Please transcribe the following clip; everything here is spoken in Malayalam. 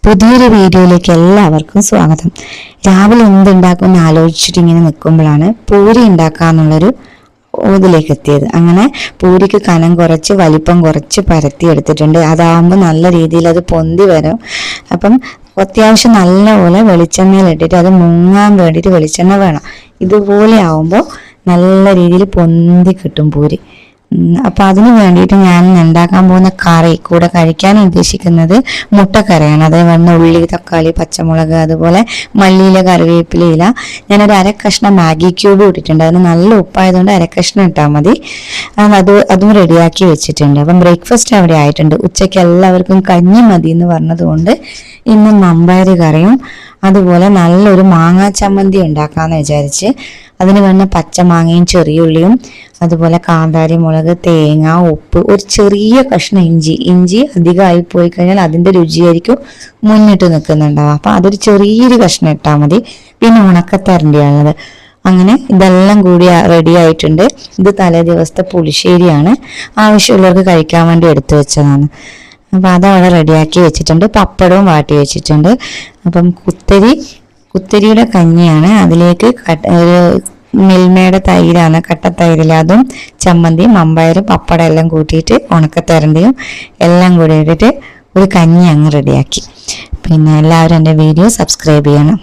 പുതിയൊരു വീഡിയോയിലേക്ക് എല്ലാവർക്കും സ്വാഗതം. രാവിലെ എന്തുണ്ടാക്കുമെന്ന് ആലോചിച്ചിട്ട് ഇങ്ങനെ നിൽക്കുമ്പോഴാണ് പൂരി ഉണ്ടാക്കാന്നുള്ളൊരു ഇതിലേക്ക് എത്തിയത്. അങ്ങനെ പൂരിക്ക് കനം കുറച്ച് വലിപ്പം കുറച്ച് പരത്തി എടുത്തിട്ടുണ്ട്. അതാകുമ്പോൾ നല്ല രീതിയിൽ അത് പൊന്തി വരും. അപ്പം അത്യാവശ്യം നല്ലപോലെ വെളിച്ചെണ്ണയിൽ ഇട്ടിട്ട് അത് മുങ്ങാൻ വേണ്ടിയിട്ട് വെളിച്ചെണ്ണ വേണം. ഇതുപോലെ ആവുമ്പോൾ നല്ല രീതിയിൽ പൊന്തി കിട്ടും പൂരി. അപ്പൊ അതിന് വേണ്ടിയിട്ട് ഞാൻ ഉണ്ടാക്കാൻ പോകുന്ന കറി കൂടെ കഴിക്കാൻ ഉദ്ദേശിക്കുന്നത് മുട്ടക്കറിയാണ്. അതേപോലെ ഉള്ളി, തക്കാളി, പച്ചമുളക്, അതുപോലെ മല്ലിയില, കറിവേപ്പിലയില. ഞാനൊരു അരക്കഷ്ണം മാഗി ക്യൂബ് ഇട്ടിട്ടുണ്ട്. അതിന് നല്ല ഉപ്പായതുകൊണ്ട് അരക്കഷ്ണം ഇട്ടാൽ മതി. അതും റെഡിയാക്കി വെച്ചിട്ടുണ്ട്. അപ്പം ബ്രേക്ക്ഫാസ്റ്റ് അവിടെ ആയിട്ടുണ്ട്. ഉച്ചയ്ക്ക് എല്ലാവർക്കും കഞ്ഞി മതി എന്ന് പറഞ്ഞതുകൊണ്ട് ഇന്ന് മമ്പയർ കറിയും അതുപോലെ നല്ലൊരു മാങ്ങാ ചമ്മന്തി ഉണ്ടാക്കാന്ന് വിചാരിച്ച് അതിന് വേണ്ട പച്ചമാങ്ങയും ചെറിയുള്ളിയും അതുപോലെ കാന്താരി മുളക്, തേങ്ങ, ഉപ്പ്, ഒരു ചെറിയ കഷ്ണം ഇഞ്ചി അധികമായി പോയി കഴിഞ്ഞാൽ അതിന്റെ രുചിയായിരിക്കും മുന്നിട്ട് നിൽക്കുന്നുണ്ടാവും. അപ്പൊ അതൊരു ചെറിയൊരു കഷ്ണം ഇട്ടാൽ മതി. പിന്നെ ഉണക്കത്തരണ്ടിയാണത്. അങ്ങനെ ഇതെല്ലാം കൂടി റെഡി ആയിട്ടുണ്ട്. ഇത് തലേ ദിവസത്തെ പുളിശ്ശേരിയാണ്. ആവശ്യമുള്ളവർക്ക് കഴിക്കാൻ വേണ്ടി എടുത്തു വെച്ചതാണ്. അപ്പം അതവിടെ റെഡിയാക്കി വെച്ചിട്ടുണ്ട്. പപ്പടവും വാട്ടി വെച്ചിട്ടുണ്ട്. അപ്പം കുത്തരിയുടെ കഞ്ഞിയാണ്. അതിലേക്ക് ഒരു മിൽമയുടെ തൈരാണ്, കട്ടത്തൈരിൽ അതും ചമ്മന്തിയും മമ്പയറും പപ്പടം എല്ലാം കൂട്ടിയിട്ട് ഉണക്കത്തരണ്ടിയും എല്ലാം കൂടി ഇട്ടിട്ട് ഒരു കഞ്ഞി അങ്ങ് റെഡിയാക്കി. പിന്നെ എല്ലാവരും എൻ്റെ വീഡിയോ സബ്സ്ക്രൈബ് ചെയ്യണം.